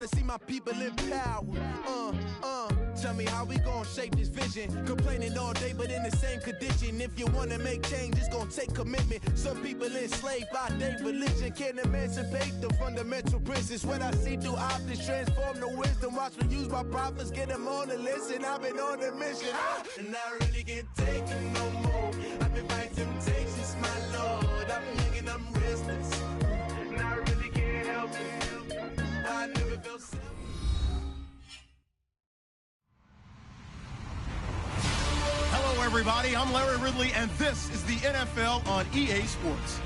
to see my people in power. Tell me how we gon' shape this vision. Complaining all day, but in the same condition. If you wanna make change, it's gon' take commitment. Some people enslaved by their religion can't emancipate the fundamental principles. What I see through optics transform the wisdom. Watch me use my prophets, get them on the listen. I've been on a mission, and I really can't take it no more. I've been fighting temptations, my Lord. I'm young and I'm restless, and I really can't help it. I never felt so. Hello, everybody. I'm Larry Ridley, and this is the NFL on EA Sports.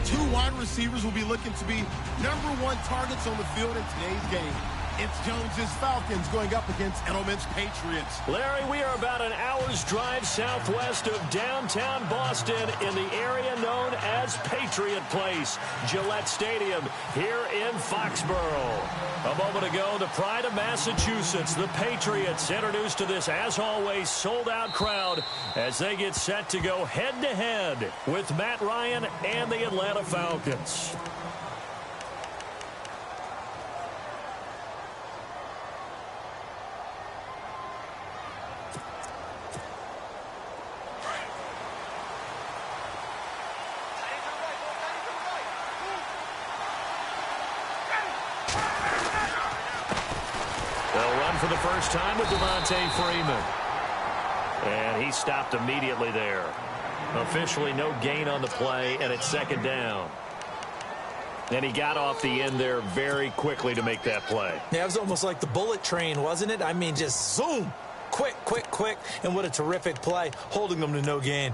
Two wide receivers will be looking to be #1 targets on the field in today's game. It's Jones's Falcons going up against Edelman's Patriots. Larry, we are about an hour's drive southwest of downtown Boston in the area known as Patriot Place, Gillette Stadium here in Foxborough. A moment ago, the pride of Massachusetts, the Patriots, introduced to this, as always, sold-out crowd as they get set to go head-to-head with Matt Ryan and the Atlanta Falcons. For the first time with Devontae Freeman. And he stopped immediately there. Officially no gain on the play, and it's second down. And he got off the end there very quickly to make that play. Yeah, it was almost like the bullet train, wasn't it? I mean, just zoom. Quick, quick, quick. And what a terrific play, holding them to no gain.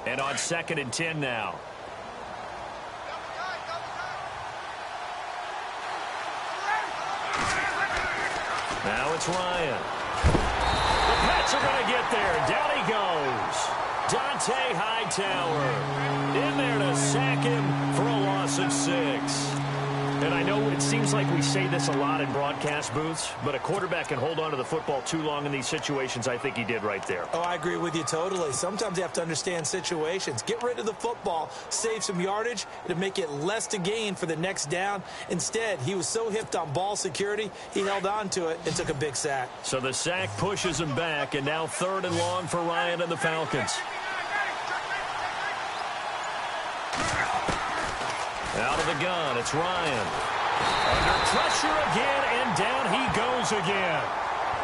And on 2nd and 10 now. Now it's Ryan. The Pats are going to get there. Down he goes. Dante Hightower in there to sack him for a loss of 6. And I know it seems like we say this a lot in broadcast booths, but a quarterback can hold on to the football too long in these situations. I think he did right there. Oh, I agree with you totally. Sometimes you have to understand situations. Get rid of the football, save some yardage, to make it less to gain for the next down. Instead, he was so hipped on ball security, he held on to it and took a big sack. So the sack pushes him back, and now 3rd and long for Ryan and the Falcons. Out of the gun, it's Ryan. Under pressure again, and down he goes again.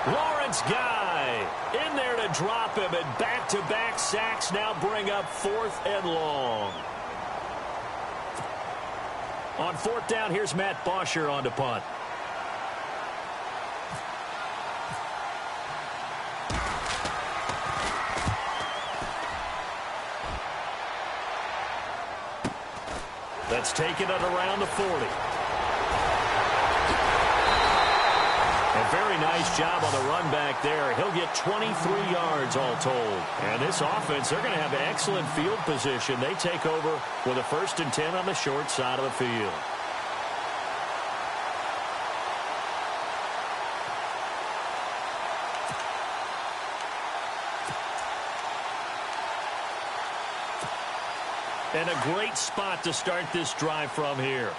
Lawrence Guy in there to drop him, and back-to-back sacks now bring up 4th and long. On 4th down, here's Matt Bosher on to punt. That's taken it around the 40. A very nice job on the run back there. He'll get 23 yards all told. And this offense, they're going to have excellent field position. They take over with a 1st and 10 on the short side of the field. And a great spot to start this drive from here.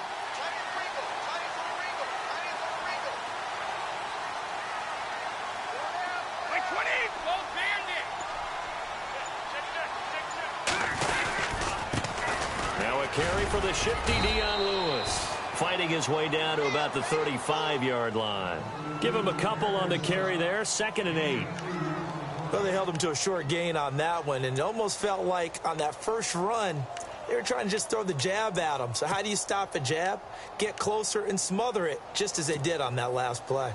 Now a carry for the shifty Dion Lewis. Fighting his way down to about the 35-yard line. Give him a couple on the carry there. 2nd and 8. Well, they held him to a short gain on that one, and it almost felt like on that first run, they were trying to just throw the jab at him. So how do you stop a jab? Get closer and smother it, just as they did on that last play.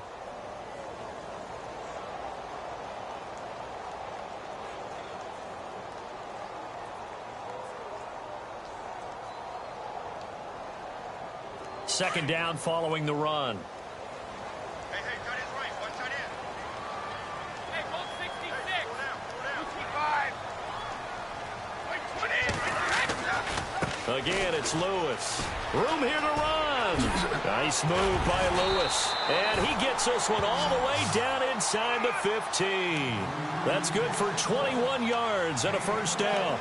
Second down following the run. Again, it's Lewis. Room here to run. Nice move by Lewis. And he gets this one all the way down inside the 15. That's good for 21 yards and a 1st down.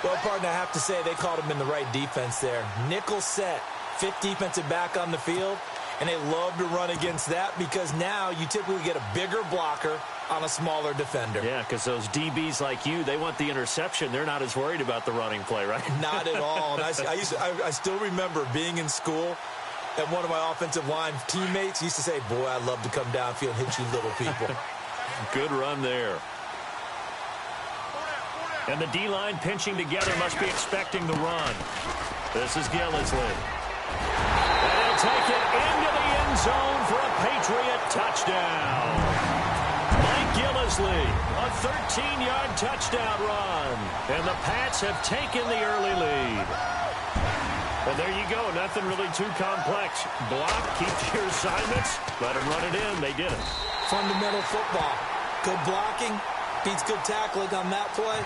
Well, partner, I have to say they called him in the right defense there. Nickel set, fifth defensive back on the field, and they love to run against that because now you typically get a bigger blocker on a smaller defender. Yeah, because those DBs like you, they want the interception. They're not as worried about the running play, right? Not at all. And I still remember being in school, and one of my offensive line teammates used to say, boy, I'd love to come downfield and hit you little people. Good run there. And the D-line pinching together must be expecting the run. This is Gillisley. And he'll take it into the end zone for a Patriot touchdown. Mike Gillisley, a 13-yard touchdown run. And the Pats have taken the early lead. And there you go. Nothing really too complex. Block, keep your assignments, let them run it in. They did it. Fundamental football. Good blocking beats good tackling on that play.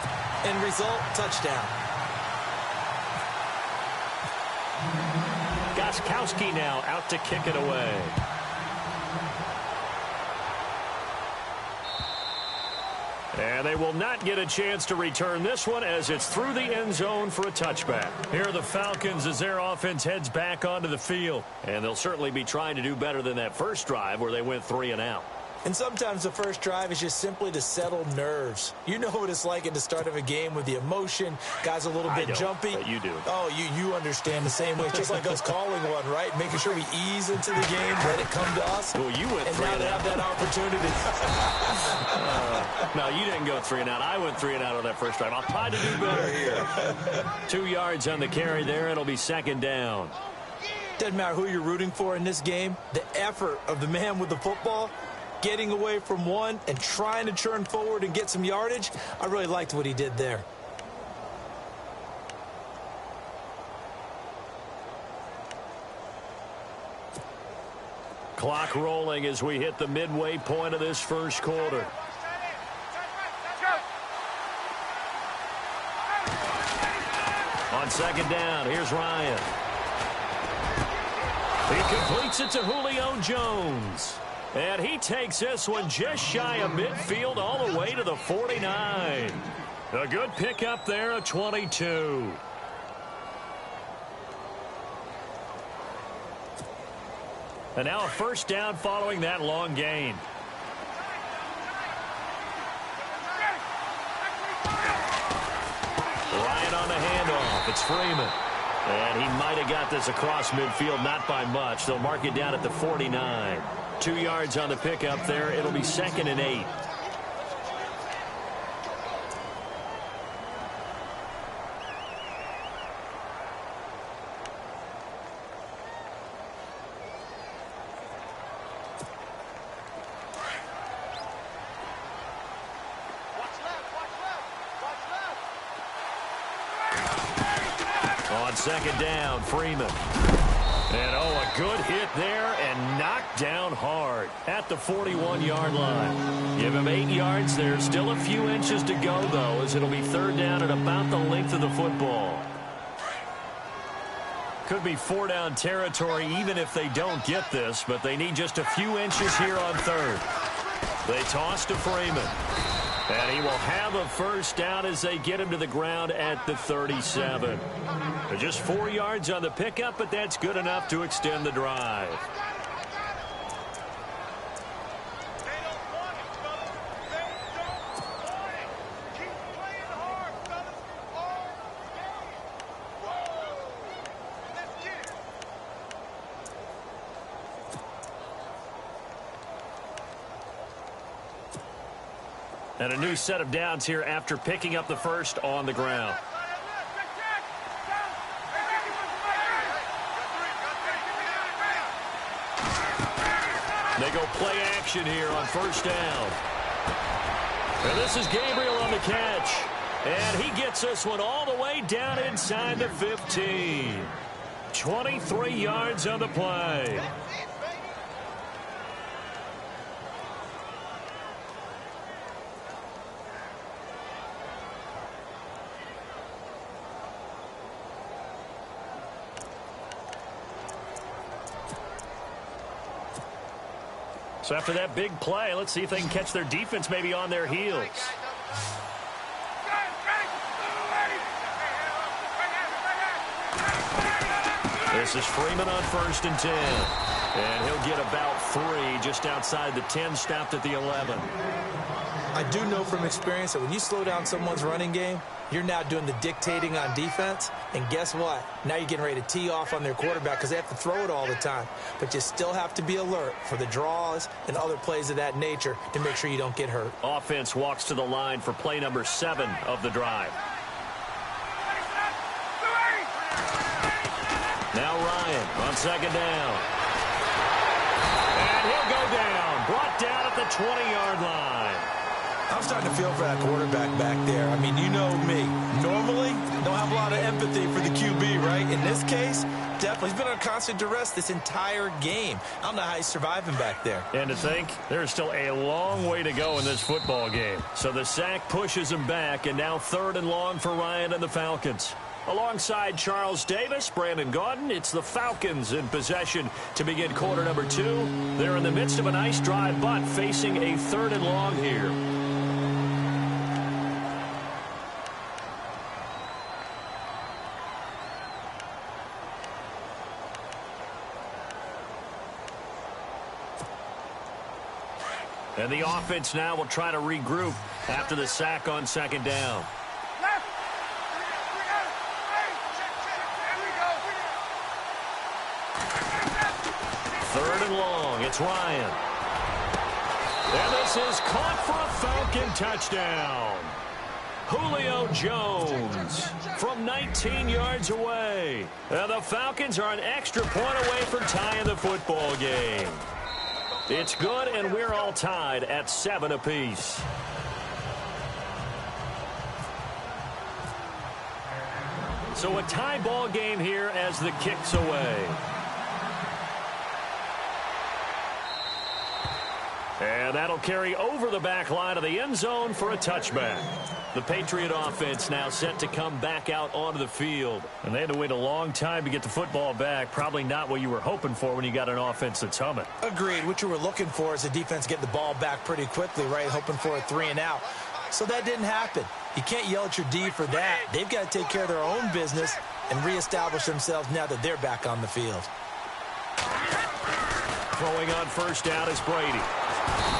End result, touchdown. Gostkowski now out to kick it away. And they will not get a chance to return this one as it's through the end zone for a touchback. Here are the Falcons as their offense heads back onto the field. And they'll certainly be trying to do better than that first drive where they went 3 and out. And sometimes the first drive is just simply to settle nerves. You know what it's like at the start of a game with the emotion. Guys a little bit jumpy. But you do. Oh, you understand the same way. It's just like us calling one, right? Making sure we ease into the game, let it come to us. Well, you went 3 and out. And now they have that opportunity. No, you didn't go 3 and out. I went 3 and out on that first drive. I'll try to do better here. 2 yards on the carry there. It'll be second down. Doesn't matter who you're rooting for in this game. The effort of the man with the football, getting away from one and trying to turn forward and get some yardage, I really liked what he did there. Clock rolling as we hit the midway point of this first quarter. On second down, here's Ryan. He completes it to Julio Jones. And he takes this one just shy of midfield all the way to the 49. A good pickup there, a 22. And now a first down following that long gain. Ryan on the handoff. It's Freeman. And he might have got this across midfield, not by much. They'll mark it down at the 49. 2 yards on the pickup there. It'll be 2nd and 8. On second down, Freeman. And, a good hit there and knocked down hard at the 41-yard line. Give him 8 yards there. Still a few inches to go, though, as it'll be third down at about the length of the football. Could be 4-down territory even if they don't get this, but they need just a few inches here on third. They toss to Freeman. And he will have a first down as they get him to the ground at the 37. They're just 4 yards on the pickup, but that's good enough to extend the drive. And a new set of downs here after picking up the first on the ground. They go play action here on first down. And this is Gabriel on the catch. And he gets this one all the way down inside the 15. 23 yards on the play. So after that big play, let's see if they can catch their defense maybe on their heels. This is Freeman on 1st and 10. And he'll get about 3 just outside the 10, stopped at the 11. I do know from experience that when you slow down someone's running game, you're now doing the dictating on defense. And guess what? Now you're getting ready to tee off on their quarterback because they have to throw it all the time. But you still have to be alert for the draws and other plays of that nature to make sure you don't get hurt. Offense walks to the line for play number 7 of the drive. Now Ryan on 2nd down. And he'll go down. Brought down at the 20-yard line. I'm starting to feel for that quarterback back there. I mean, you know me. Normally, don't have a lot of empathy for the QB, right? In this case, definitely. He's been under constant duress this entire game. I don't know how he's surviving back there. And to think, there's still a long way to go in this football game. So the sack pushes him back, and now 3rd and long for Ryan and the Falcons. Alongside Charles Davis, Brandon Gaudin, it's the Falcons in possession to begin quarter number 2. They're in the midst of a nice drive, but facing a 3rd and long here. And the offense now will try to regroup after the sack on 2nd down. Third and long, it's Ryan. And this is caught for a Falcon touchdown. Julio Jones from 19 yards away. And the Falcons are an extra point away from tying the football game. It's good, and we're all tied at 7 apiece. So a tie ball game here as the kick's away. And that'll carry over the back line of the end zone for a touchback. The Patriot offense now set to come back out onto the field. And they had to wait a long time to get the football back. Probably not what you were hoping for when you got an offense that's humming. Agreed. What you were looking for is the defense getting the ball back pretty quickly, right? Hoping for a 3 and out. So that didn't happen. You can't yell at your D for that. They've got to take care of their own business and reestablish themselves now that they're back on the field. Throwing on 1st down is Brady.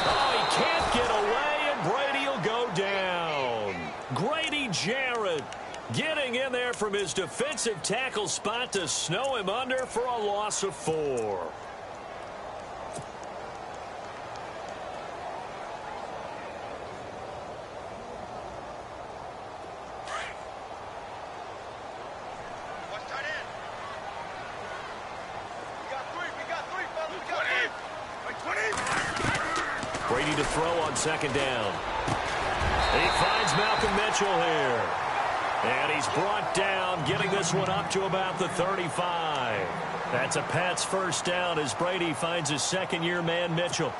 Oh, he can't get away, and Brady will go down. Grady Jarrett getting in there from his defensive tackle spot to snow him under for a loss of 4. Brady to throw on 2nd down. He finds Malcolm Mitchell here. And he's brought down, getting this one up to about the 35. That's a Pats 1st down as Brady finds his 2nd-year man, Mitchell.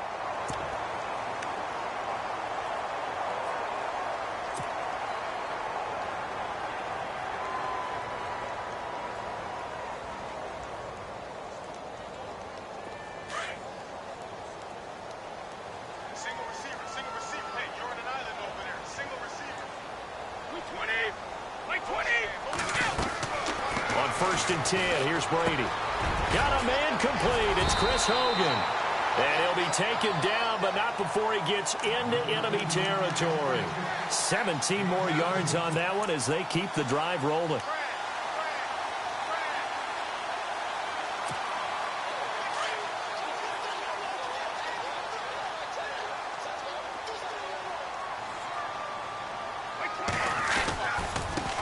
On 1st and 10, here's Brady. Got a man complete. It's Chris Hogan. And he'll be taken down, but not before he gets into enemy territory. 17 more yards on that one as they keep the drive rolling.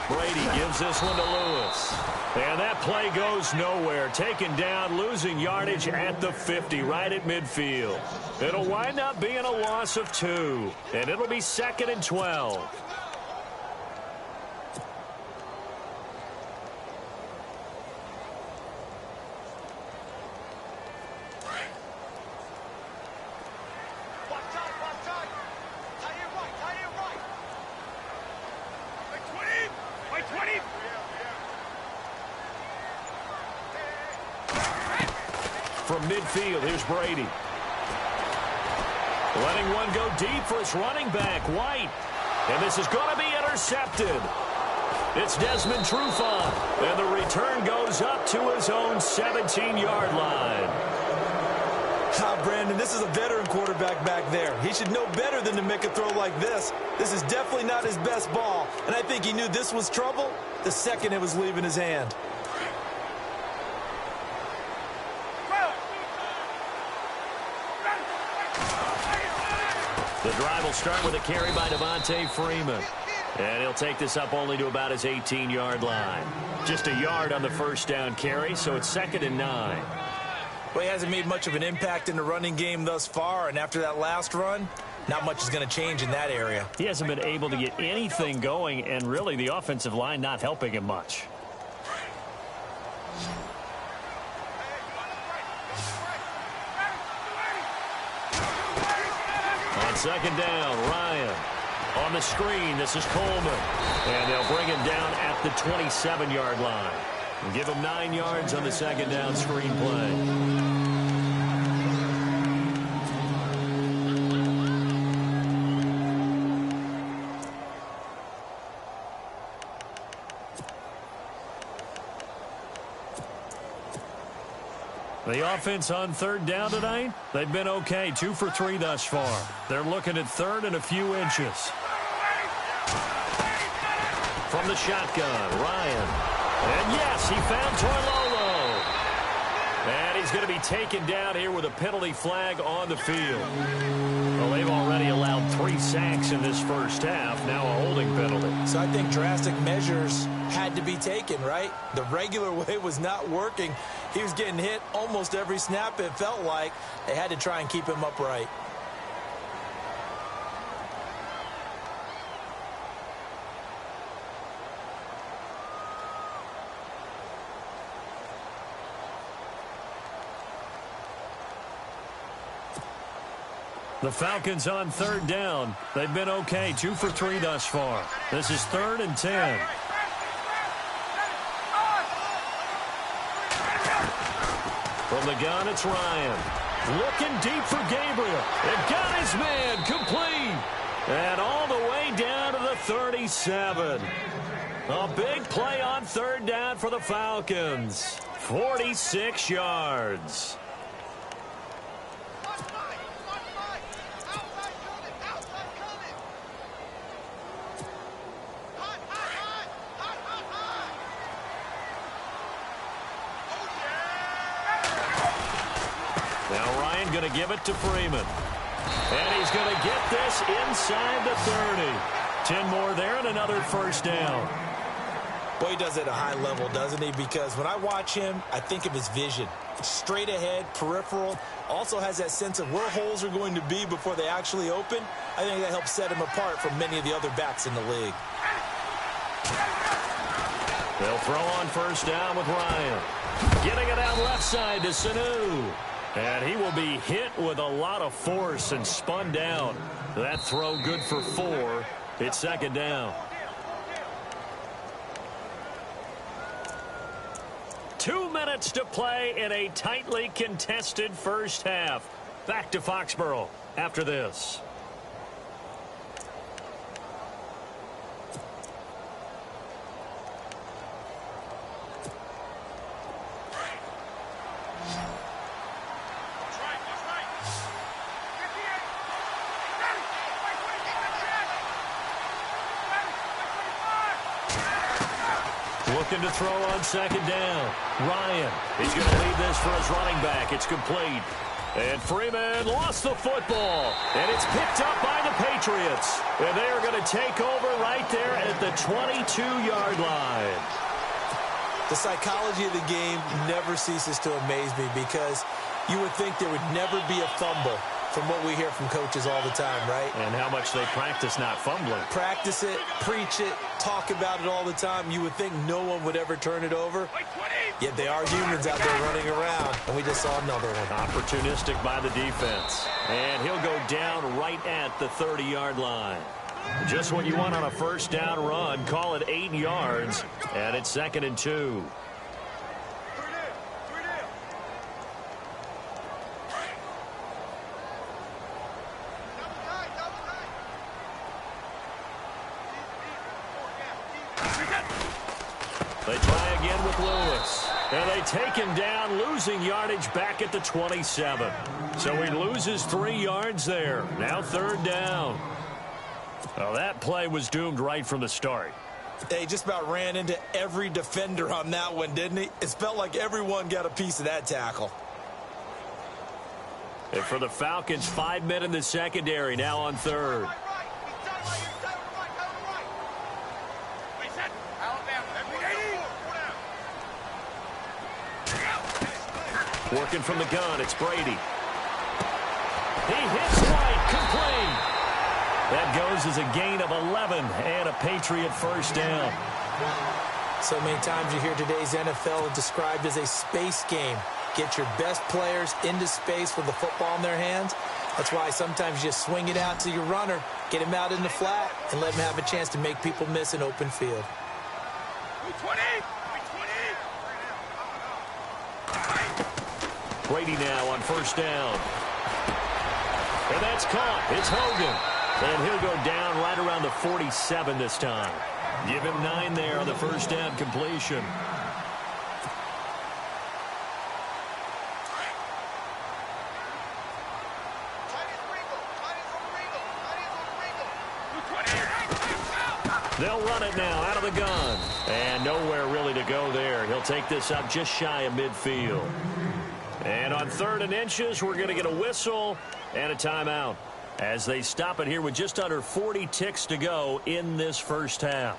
Brady gives this one to Lewis. And that play goes nowhere. Taken down, losing yardage at the 50, right at midfield. It'll wind up being a loss of 2. And it'll be 2nd and 12. From midfield, here's Brady. Letting one go deep for his running back, White. And this is going to be intercepted. It's Desmond Trufant, and the return goes up to his own 17-yard line. Brandon, this is a veteran quarterback back there. He should know better than to make a throw like this. This is definitely not his best ball, and I think he knew this was trouble the second it was leaving his hand. The drive will start with a carry by Devontae Freeman. And he'll take this up only to about his 18-yard line. Just a yard on the first down carry, so it's 2nd and 9. Well, he hasn't made much of an impact in the running game thus far, and after that last run, not much is going to change in that area. He hasn't been able to get anything going, and really the offensive line not helping him much. On 2nd down, Ryan. On the screen, this is Coleman. And they'll bring him down at the 27-yard line. And give him 9 yards on the 2nd down screen play. The offense on 3rd down tonight, they've been okay. 2 for 3 thus far. They're looking at 3rd and a few inches. From the shotgun, Ryan. And yes, he found Toilolo. And he's going to be taken down here with a penalty flag on the field. Well, they've already allowed 3 sacks in this first half. Now a holding penalty. So I think drastic measures had to be taken, right? The regular way was not working. He was getting hit almost every snap, it felt like. They had to try and keep him upright. The Falcons on 3rd down. They've been okay. 2 for 3 thus far. This is 3rd and 10. From the gun, it's Ryan. Looking deep for Gabriel. It got his man complete. And all the way down to the 37. A big play on 3rd down for the Falcons. 46 yards. Going to give it to Freeman. And he's going to get this inside the 30. 10 more there and another first down. Boy, he does it at a high level, doesn't he? Because when I watch him, I think of his vision. Straight ahead, peripheral. Also has that sense of where holes are going to be before they actually open. I think that helps set him apart from many of the other backs in the league. They'll throw on first down with Ryan. Getting it out left side to Sanu. And he will be hit with a lot of force and spun down. That throw good for 4. It's 2nd down. 2 minutes to play in a tightly contested first half. Back to Foxborough after this. Looking to throw on 2nd down. Ryan, he's going to lead this for his running back. It's complete. And Freeman lost the football. And it's picked up by the Patriots. And they are going to take over right there at the 22-yard line. The psychology of the game never ceases to amaze me because you would think there would never be a fumble from what we hear from coaches all the time, right? And how much they practice not fumbling. Practice it, preach it, talk about it all the time. You would think no one would ever turn it over. Yet they are humans out there running around, and we just saw another one. Opportunistic by the defense. And he'll go down right at the 30-yard line. Just what you want on a first down run. Call it 8 yards, and it's 2nd and 2. And they take him down, losing yardage back at the 27. So he loses 3 yards there. Now 3rd down. Well, that play was doomed right from the start. They just about ran into every defender on that one, didn't he? It felt like everyone got a piece of that tackle. And for the Falcons, 5 men in the secondary, now on 3rd. Working from the gun, it's Brady. He hits right, complete. That goes as a gain of 11 and a Patriot first down. So many times you hear today's NFL described as a space game. Get your best players into space with the football in their hands. That's why sometimes you swing it out to your runner, get him out in the flat, and let him have a chance to make people miss an open field. Brady now on first down. And that's caught. It's Hogan. And he'll go down right around the 47 this time. Give him 9 there on the first down completion. They'll run it now out of the gun. And nowhere really to go there. He'll take this up just shy of midfield. And on 3rd and inches, we're going to get a whistle and a timeout as they stop it here with just under 40 ticks to go in this first half.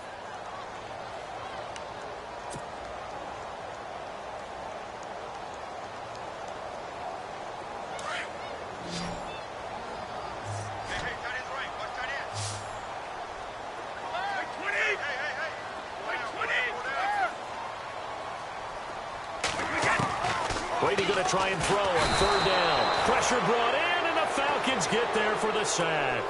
Brady going to try and throw on 3rd down. Pressure brought in, and the Falcons get there for the sack.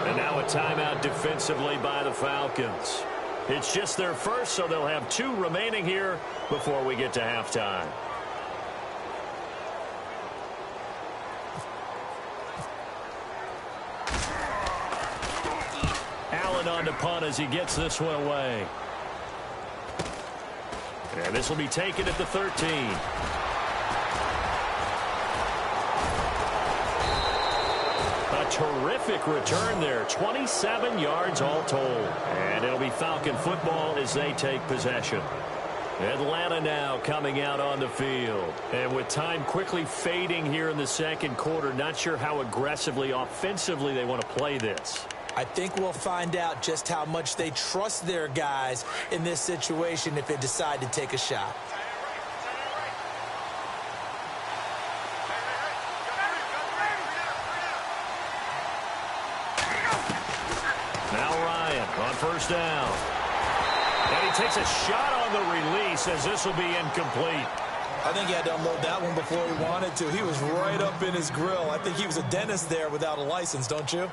And now a timeout defensively by the Falcons. It's just their first, so they'll have 2 remaining here before we get to halftime. Allen on to punt as he gets this one away. And this will be taken at the 13. Terrific return there. 27 yards all told. And it'll be Falcon football as they take possession. Atlanta now coming out on the field. And with time quickly fading here in the second quarter, not sure how aggressively, offensively they want to play this. I think we'll find out just how much they trust their guys in this situation if they decide to take a shot. On first down. And he takes a shot on the release as this will be incomplete. I think he had to unload that one before he wanted to. He was right up in his grill. I think he was a dentist there without a license, don't you?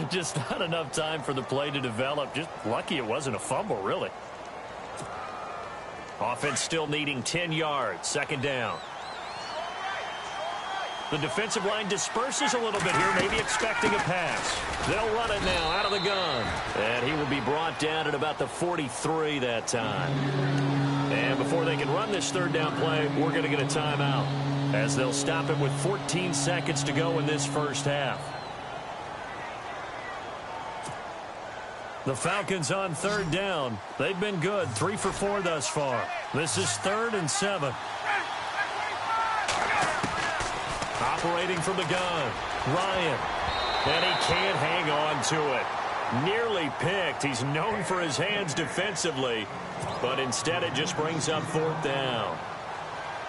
Just not enough time for the play to develop. Just lucky it wasn't a fumble, really. Offense still needing 10 yards. 2nd down. The defensive line disperses a little bit here, maybe expecting a pass. They'll run it now out of the gun. And he will be brought down at about the 43 that time. And before they can run this 3rd down play, we're going to get a timeout as they'll stop it with 14 seconds to go in this first half. The Falcons on 3rd down. They've been good, 3 for 4 thus far. This is 3rd and 7. Operating from the gun, Ryan. And he can't hang on to it. Nearly picked. He's known for his hands defensively, but instead it just brings up 4th down.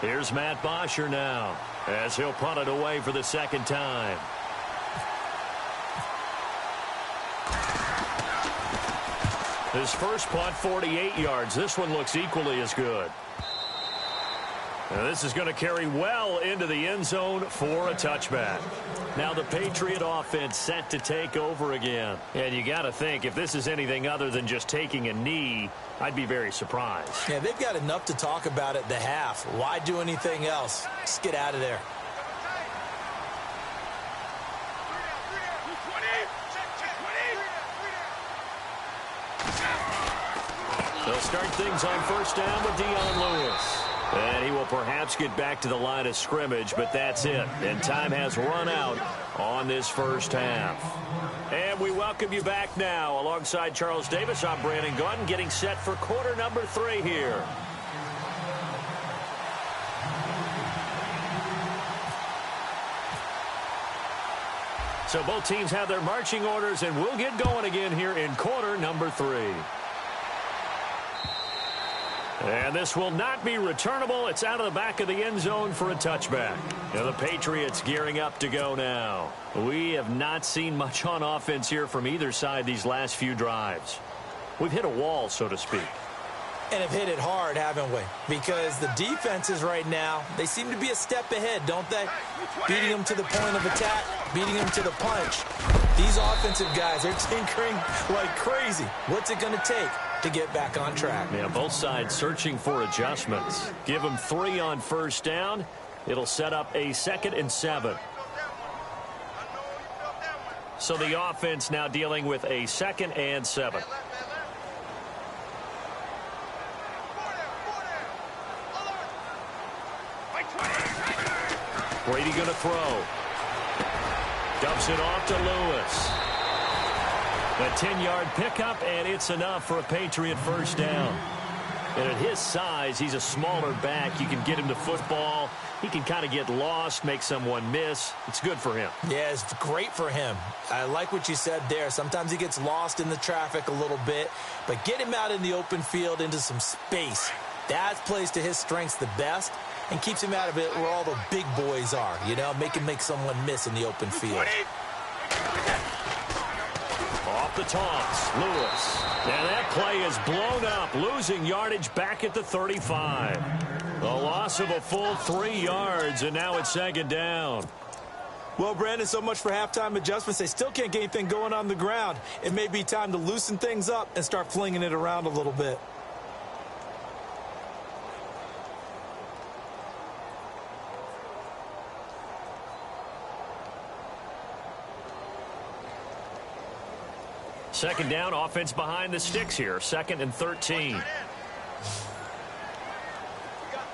Here's Matt Bosher now as he'll punt it away for the 2nd time. His first punt, 48 yards. This one looks equally as good. And this is going to carry well into the end zone for a touchback. Now the Patriot offense set to take over again. And you got to think, if this is anything other than just taking a knee, I'd be very surprised. Yeah, they've got enough to talk about at the half. Why do anything else? Just get out of there. They'll start things on first down with Dion Lewis. And he will perhaps get back to the line of scrimmage, but that's it. And time has run out on this first half. And we welcome you back now. Alongside Charles Davis, I'm Brandon Gunn, getting set for quarter number 3 here. So both teams have their marching orders, and we'll get going again here in quarter number 3. And this will not be returnable. It's out of the back of the end zone for a touchback. And the Patriots gearing up to go now. We have not seen much on offense here from either side these last few drives. We've hit a wall, so to speak. And have hit it hard, haven't we? Because the defenses right now, they seem to be a step ahead, don't they? Beating them to the point of attack, beating them to the punch. These offensive guys, they're tinkering like crazy. What's it going to take to get back on track? Yeah, both sides searching for adjustments. Give them 3 on first down. It'll set up a 2nd and 7. So the offense now dealing with a 2nd and 7. Brady going to throw. Dumps it off to Lewis. A 10-yard pickup, and it's enough for a Patriot first down. And at his size, he's a smaller back. You can get him to football. He can kind of get lost, make someone miss. It's good for him. Yeah, it's great for him. I like what you said there. Sometimes he gets lost in the traffic a little bit, but get him out in the open field into some space. That plays to his strengths the best and keeps him out of it where all the big boys are, you know, make someone miss in the open field. Off the toss, Lewis. And that play is blown up, losing yardage back at the 35. A loss of a full 3 yards, and now it's 2nd down. Well, Brandon, so much for halftime adjustments. They still can't get anything going on the ground. It may be time to loosen things up and start flinging it around a little bit. Second down, offense behind the sticks here. 2nd and 13. We got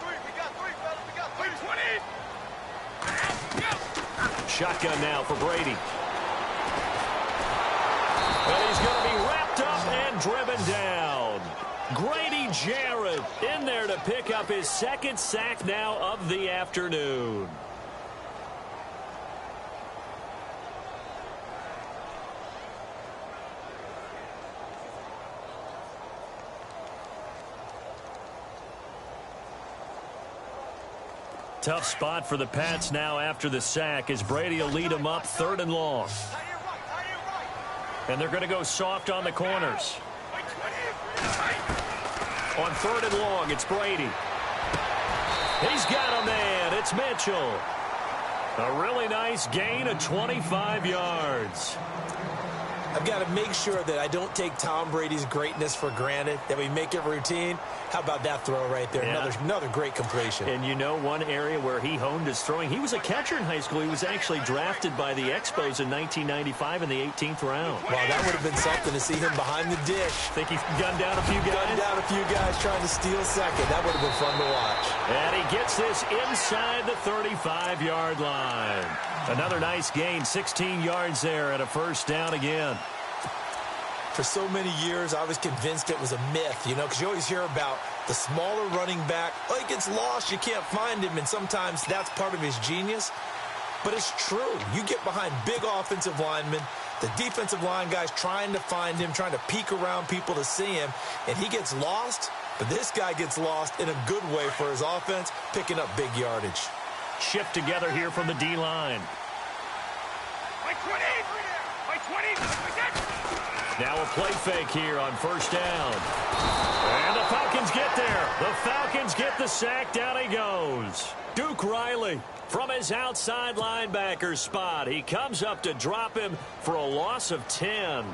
3, fellas. We got 3, 20. Shotgun now for Brady. And he's going to be wrapped up and driven down. Grady Jarrett in there to pick up his 2nd sack now of the afternoon. Tough spot for the Pats now after the sack as Brady will lead them up 3rd and long. And they're going to go soft on the corners. On 3rd and long, it's Brady. He's got a man. It's Mitchell. A really nice gain of 25 yards. I've got to make sure that I don't take Tom Brady's greatness for granted, that we make it routine. How about that throw right there? Yeah. Another great completion. And you know one area where he honed his throwing, he was a catcher in high school. He was actually drafted by the Expos in 1995 in the 18th round. Wow, that would have been something to see him behind the dish. Think he gunned down a few guys? Gunned down a few guys trying to steal second. That would have been fun to watch. And he gets this inside the 35-yard line. Another nice gain, 16 yards there and a first down again. For so many years, I was convinced it was a myth, you know, because you always hear about the smaller running back. Oh, he gets lost, you can't find him, and sometimes that's part of his genius. But it's true. You get behind big offensive linemen, the defensive line guys trying to find him, trying to peek around people to see him, and he gets lost. But this guy gets lost in a good way for his offense, picking up big yardage. Shift together here from the D-line. Now a play fake here on first down. And the Falcons get there. The Falcons get the sack. Down he goes. Duke Riley from his outside linebacker spot. He comes up to drop him for a loss of 10.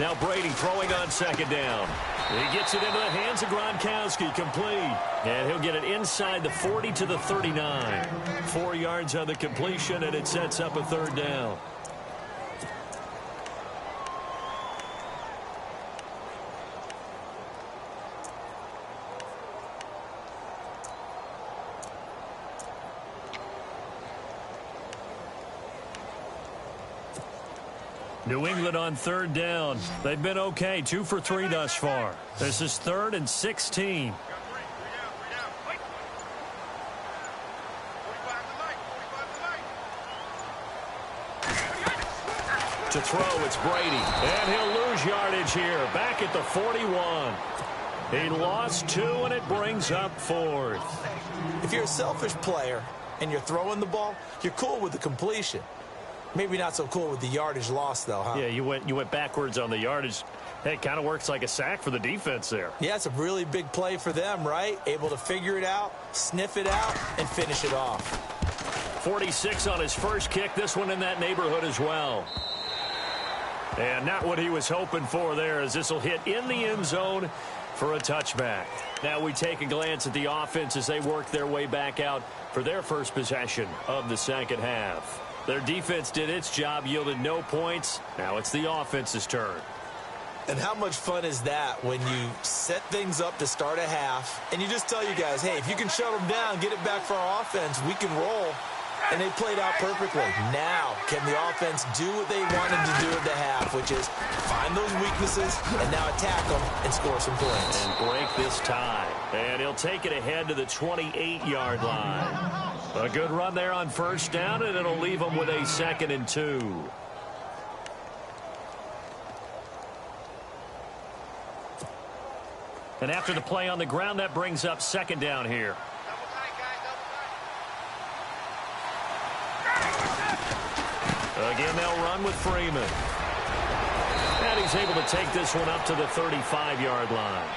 Now Brady throwing on second down. He gets it into the hands of Gronkowski, complete. And he'll get it inside the 40 to the 39. 4 yards on the completion, and it sets up a third down. New England on third down. They've been okay, 2 for 3 thus far. This is 3rd and 16. To throw, it's Brady. And he'll lose yardage here, back at the 41. He lost 2, and it brings up 4th. If you're a selfish player and you're throwing the ball, you're cool with the completion. Maybe not so cool with the yardage loss, though, huh? Yeah, you went backwards on the yardage. Hey, it kind of works like a sack for the defense there. Yeah, it's a really big play for them, right? Able to figure it out, sniff it out, and finish it off. 46 on his first kick. This one in that neighborhood as well. And not what he was hoping for there, as this will hit in the end zone for a touchback. Now we take a glance at the offense as they work their way back out for their first possession of the second half. Their defense did its job, yielded no points. Now it's the offense's turn. And how much fun is that when you set things up to start a half and you just tell you guys, hey, if you can shut them down, get it back for our offense, we can roll. And they played out perfectly. Now, can the offense do what they wanted to do at the half, which is find those weaknesses and now attack them and score some points. And break this tie. And he'll take it ahead to the 28-yard line. A good run there on first down, and it'll leave them with a 2nd and 2. And after the play on the ground, that brings up 2nd down here. Again, they'll run with Freeman. And he's able to take this one up to the 35-yard line.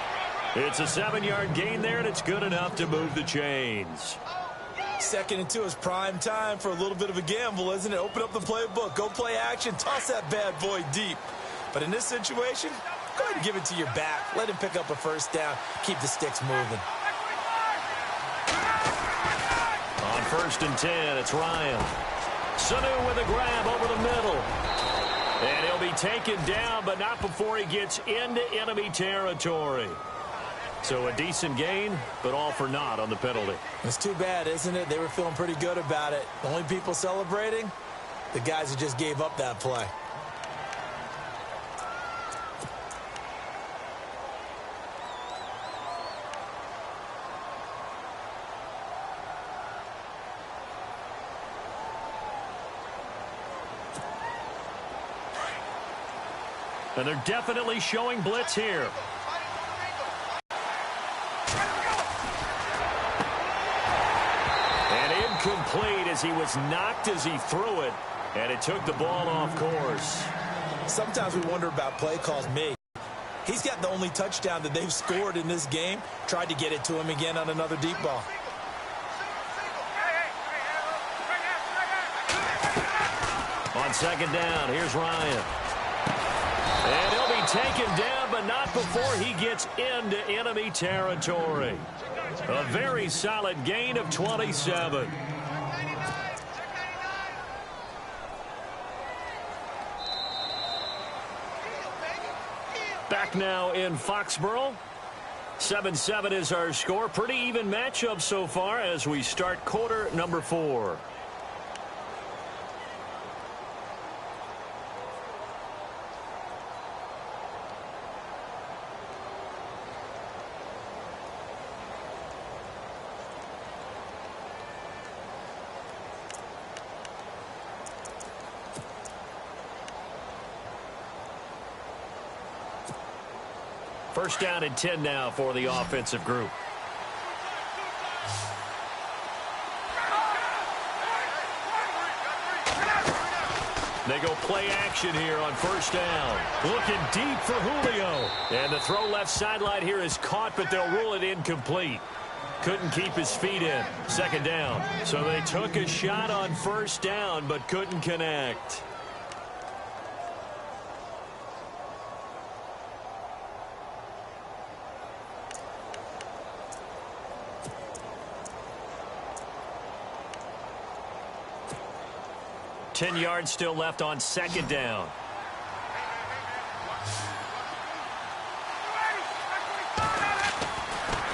It's a 7-yard gain there, and it's good enough to move the chains. 2nd and 2 is prime time for a little bit of a gamble, isn't it? Open up the playbook, go play action, toss that bad boy deep. But in this situation, go ahead and give it to your back. Let him pick up a first down. Keep the sticks moving. On 1st and 10, it's Ryan. Sanu with a grab over the middle. And he'll be taken down, but not before he gets into enemy territory. So a decent gain, but all for naught on the penalty. It's too bad, isn't it? They were feeling pretty good about it. The only people celebrating, the guys who just gave up that play. And they're definitely showing blitz here. And incomplete as he was knocked as he threw it. And it took the ball off course. Sometimes we wonder about play calls. He's got the only touchdown that they've scored in this game. Tried to get it to him again on another deep ball. On 2nd down, here's Ryan. And he'll be taken down, but not before he gets into enemy territory. A very solid gain of 27. Back now in Foxborough. 7-7 is our score. Pretty even matchup so far as we start quarter number 4. First down and 10 now for the offensive group. They go play action here on first down. Looking deep for Julio. And the throw left sideline here is caught, but they'll rule it incomplete. Couldn't keep his feet in. 2nd down. So they took a shot on first down, but couldn't connect. 10 yards still left on second down.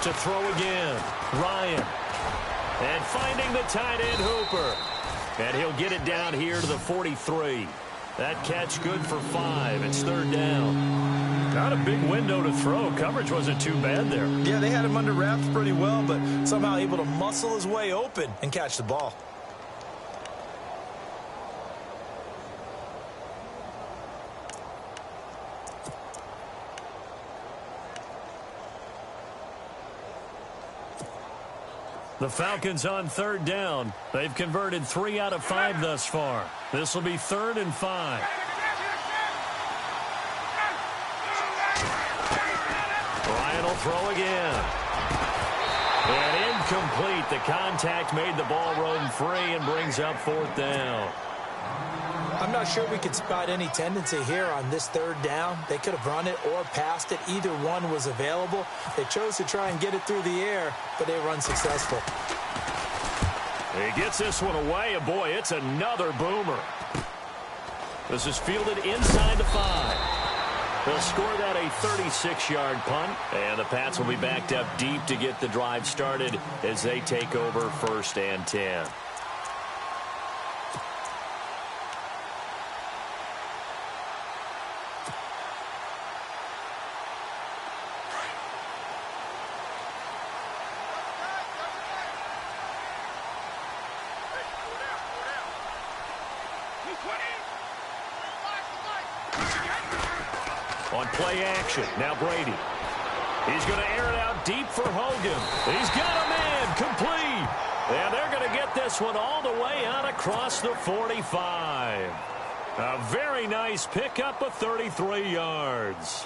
To throw again, Ryan. And finding the tight end, Hooper. And he'll get it down here to the 43. That catch good for 5. It's third down. Not a big window to throw. Coverage wasn't too bad there. Yeah, they had him under wraps pretty well, but somehow able to muscle his way open and catch the ball. The Falcons on third down. They've converted 3 out of 5 thus far. This will be 3rd and 5. Ryan will throw again. And incomplete. The contact made the ball roam free and brings up 4th down. I'm not sure we could spot any tendency here on this third down. They could have run it or passed it. Either one was available. They chose to try and get it through the air, but they were unsuccessful. He gets this one away, and boy, it's another boomer. This is fielded inside the 5. They'll score that a 36-yard punt, and the Pats will be backed up deep to get the drive started as they take over 1st and 10. On play action, now Brady. He's going to air it out deep for Hogan. He's got a man, complete. And they're going to get this one all the way out across the 45. A very nice pickup of 33 yards.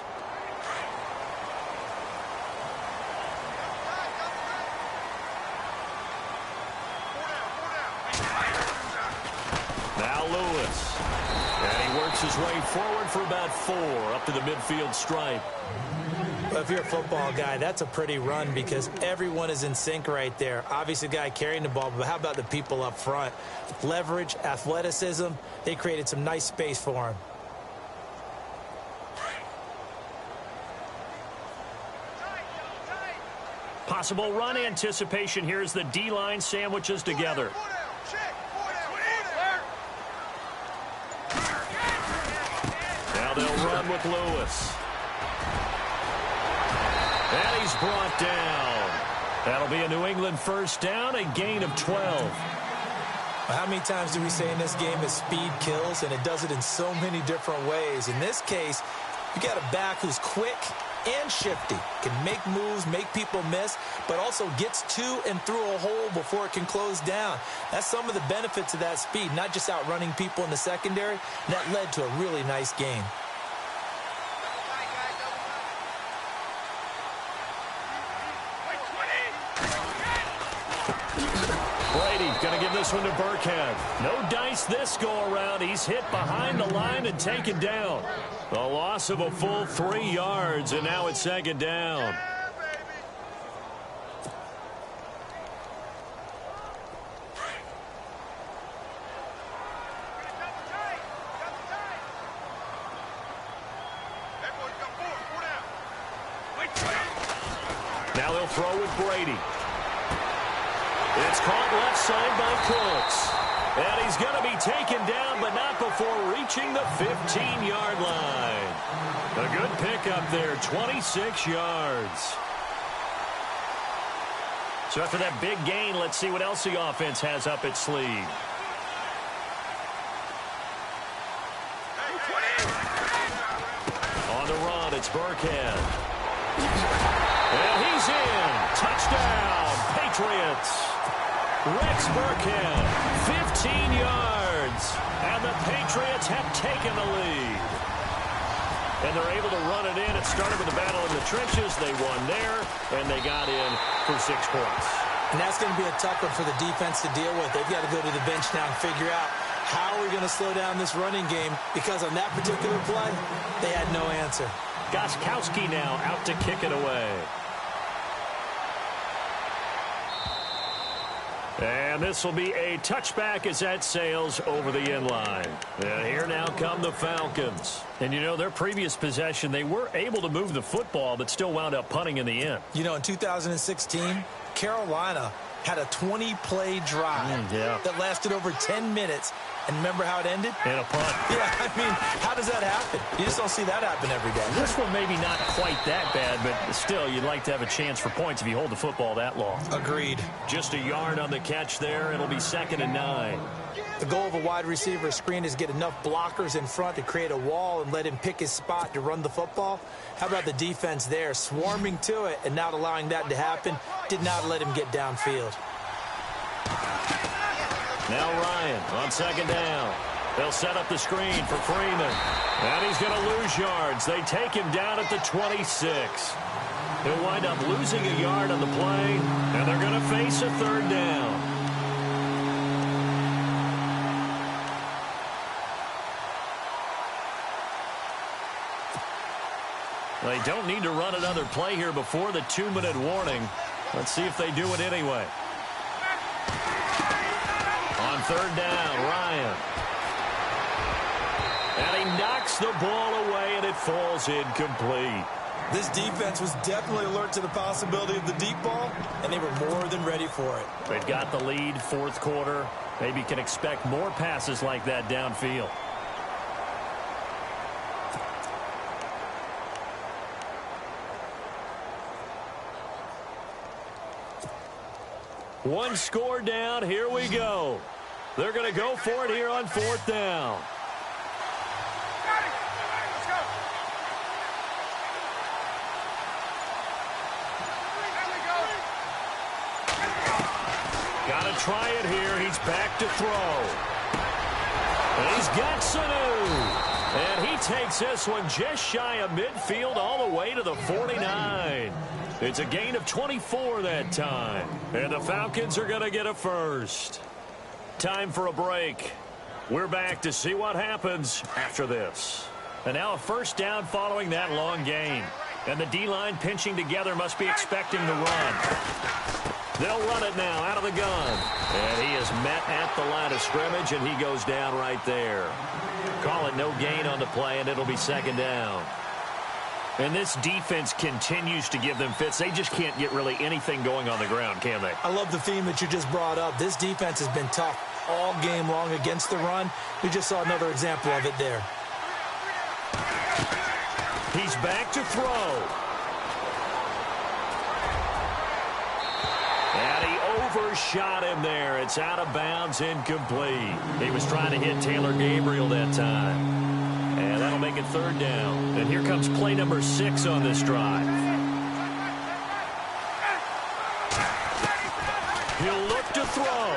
Now Lewis. And he works his way forward for about 4 up to the midfield stripe. Well, if you're a football guy, that's a pretty run because everyone is in sync right there. Obviously, the guy carrying the ball, but how about the people up front? Leverage, athleticism, they created some nice space for him. Possible run anticipation here as the D-line sandwiches together. Now they'll run with Lewis. And he's brought down. That'll be a New England first down, a gain of 12. How many times do we say in this game that speed kills, and it does it in so many different ways? In this case, you got a back who's quick and shifty, can make moves, make people miss, but also gets to and through a hole before it can close down. That's some of the benefits of that speed, not just outrunning people in the secondary. And that led to a really nice game. Brady going to give this one to Burkhead. No dice this go-around. He's hit behind the line and taken down. The loss of a full 3 yards, and now it's 2nd down. Now they'll throw with Brady. It's caught left side by Cooks. And he's going to be taken down, but not before reaching the 15-yard line. A good pickup there, 26 yards. So after that big gain, let's see what else the offense has up its sleeve. On the run, it's Burkhead. And he's in. Touchdown, Patriots. Rex Burkhead, 15 yards, and the Patriots have taken the lead. And they're able to run it in. It started with a battle in the trenches. They won there, and they got in for 6 points. And that's going to be a tough one for the defense to deal with. They've got to go to the bench now and figure out how we're going to slow down this running game, because on that particular play, they had no answer. Gostkowski now out to kick it away. And this will be a touchback as that sails over the end line. And here now come the Falcons. And, you know, their previous possession, they were able to move the football, but still wound up punting in the end. You know, in 2016, Carolina had a 20-play drive that lasted over 10 minutes. And remember how it ended? In a punt. Yeah, I mean, how does that happen? You just don't see that happen every day. This one maybe not quite that bad, but still, you'd like to have a chance for points if you hold the football that long. Agreed. Just a yard on the catch there. It'll be 2nd and 9. The goal of a wide receiver screen is get enough blockers in front to create a wall and let him pick his spot to run the football. How about the defense there, swarming to it and not allowing that to happen? Did not let him get downfield. Now Ryan on 2nd down. They'll set up the screen for Freeman. And he's going to lose yards. They take him down at the 26. He'll wind up losing a yard on the play, and they're going to face a 3rd down. They don't need to run another play here before the 2-minute warning. Let's see if they do it anyway. On 3rd down, Ryan. And he knocks the ball away, and it falls incomplete. This defense was definitely alert to the possibility of the deep ball, and they were more than ready for it. They've got the lead, 4th quarter. Maybe can expect more passes like that downfield. One score down. Here we go. They're going to go for it here on 4th down. Got to try it here. He's back to throw. And he's got Sanu. And he takes this one just shy of midfield all the way to the 49. It's a gain of 24 that time. And the Falcons are going to get a first. Time for a break. We're back to see what happens after this. And now a 1st down following that long gain. And the D-line pinching together must be expecting the run. They'll run it now out of the gun. And he is met at the line of scrimmage, and he goes down right there. Call it no gain on the play, and it'll be 2nd down. And this defense continues to give them fits. They just can't get really anything going on the ground, can they? I love the theme that you just brought up. This defense has been tough all game long against the run. We just saw another example of it there. He's back to throw. And he overshot him there. It's out of bounds, incomplete. He was trying to hit Taylor Gabriel that time. And that'll make it 3rd down. And here comes play number 6 on this drive. He'll look to throw.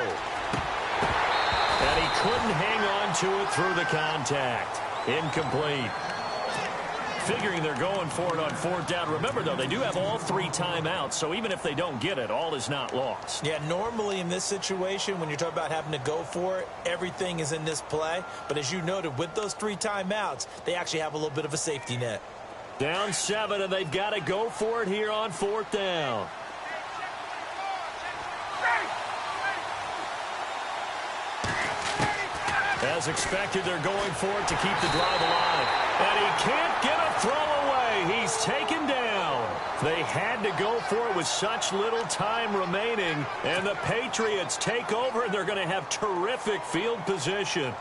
And he couldn't hang on to it through the contact. Incomplete. Figuring they're going for it on 4th down. Remember, though, they do have all 3 timeouts, so even if they don't get it, all is not lost. Yeah, normally in this situation, when you're talking about having to go for it, everything is in this play. But as you noted, with those 3 timeouts, they actually have a little bit of a safety net. Down 7, and they've got to go for it here on 4th down. As expected, they're going for it to keep the drive alive. And he can't get a throw away. He's taken down. They had to go for it with such little time remaining. And the Patriots take over, and they're going to have terrific field position.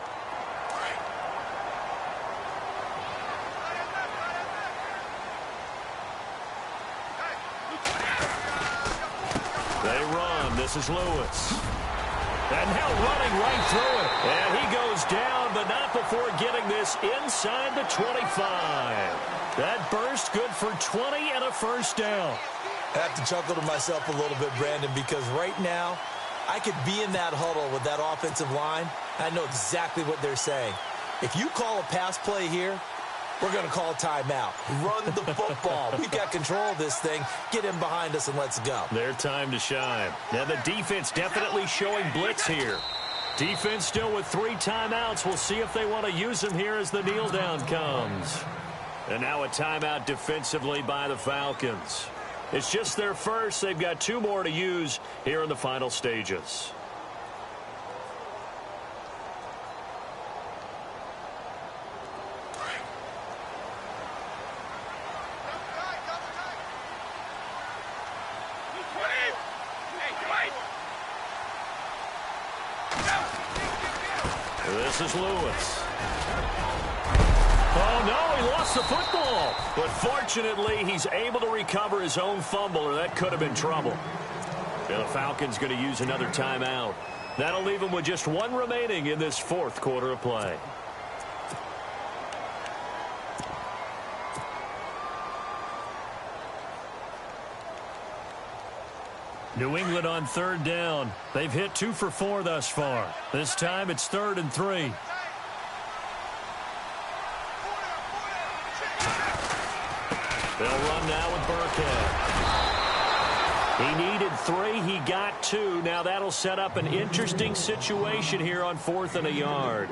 They run. This is Lewis. And now running right through it. And he goes down, but not before getting this inside the 25. That burst good for 20 and a 1st down. I have to chuckle to myself a little bit, Brandon, because right now I could be in that huddle with that offensive line. I know exactly what they're saying. If you call a pass play here, we're going to call timeout. Run the football. We've got control of this thing. Get him behind us and let's go. Their time to shine. Now the defense definitely showing blitz here. Defense still with 3 timeouts. We'll see if they want to use them here as the kneel down comes. And now a timeout defensively by the Falcons. It's just their first. They've got 2 more to use here in the final stages. This is Lewis. Oh, no, he lost the football. But fortunately, he's able to recover his own fumble, or that could have been trouble. And the Falcons going to use another timeout. That'll leave them with just one remaining in this fourth quarter of play. New England on third down. They've hit 2 for 4 thus far. This time it's 3rd and 3. They'll run now with Burkhead. He needed 3. He got 2. Now that'll set up an interesting situation here on 4th and a yard.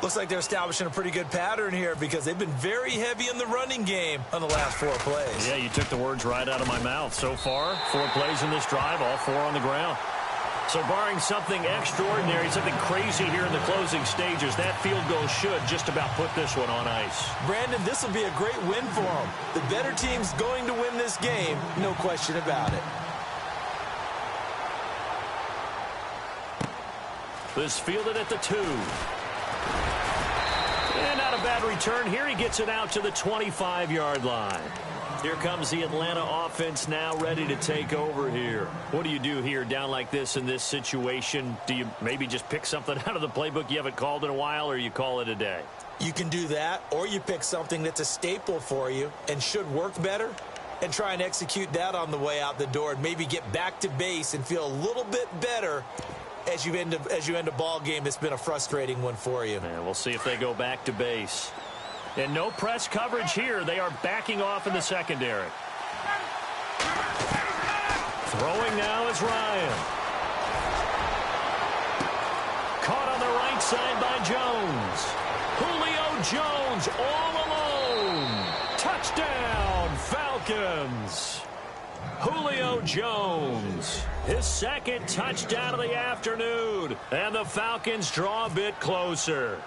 Looks like they're establishing a pretty good pattern here because they've been very heavy in the running game on the last 4 plays. Yeah, you took the words right out of my mouth. So far, 4 plays in this drive, all 4 on the ground. So barring something extraordinary, something crazy here in the closing stages, that field goal should just about put this one on ice. Brandon, this will be a great win for them. The better team's going to win this game, no question about it. This fielded at the 2. And not a bad return here. He gets it out to the 25-yard line. Here comes the Atlanta offense now ready to take over here. What do you do here down like this in this situation? Do you maybe just pick something out of the playbook you haven't called in a while, or you call it a day? You can do that, or you pick something that's a staple for you and should work better and try and execute that on the way out the door and maybe get back to base and feel a little bit better as you end a ball game that's been a frustrating one for you. And we'll see if they go back to base. And no press coverage here. They are backing off in the secondary. Throwing now is Ryan. Caught on the right side by Jones. Julio Jones all alone. Touchdown, Falcons. Julio Jones, his 2nd touchdown of the afternoon. And the Falcons draw a bit closer.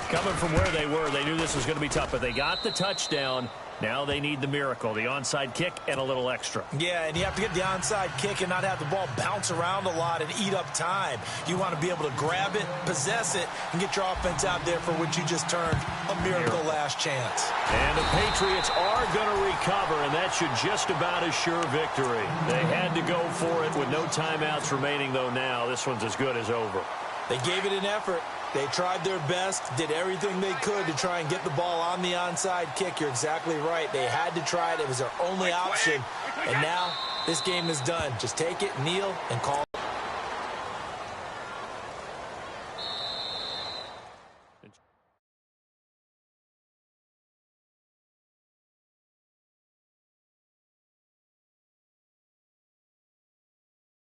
Coming from where they were, they knew this was going to be tough, but they got the touchdown. Now they need the miracle, the onside kick and a little extra. Yeah, and you have to get the onside kick and not have the ball bounce around a lot and eat up time. You want to be able to grab it, possess it, and get your offense out there for which you just turned a miracle last chance. And the Patriots are going to recover, and that should just about assure victory. They had to go for it with no timeouts remaining, though now this one's as good as over. They gave it an effort. They tried their best, did everything they could to try and get the ball on the onside kick. You're exactly right. They had to try it. It was their only option. And now this game is done. Just take it, kneel, and call.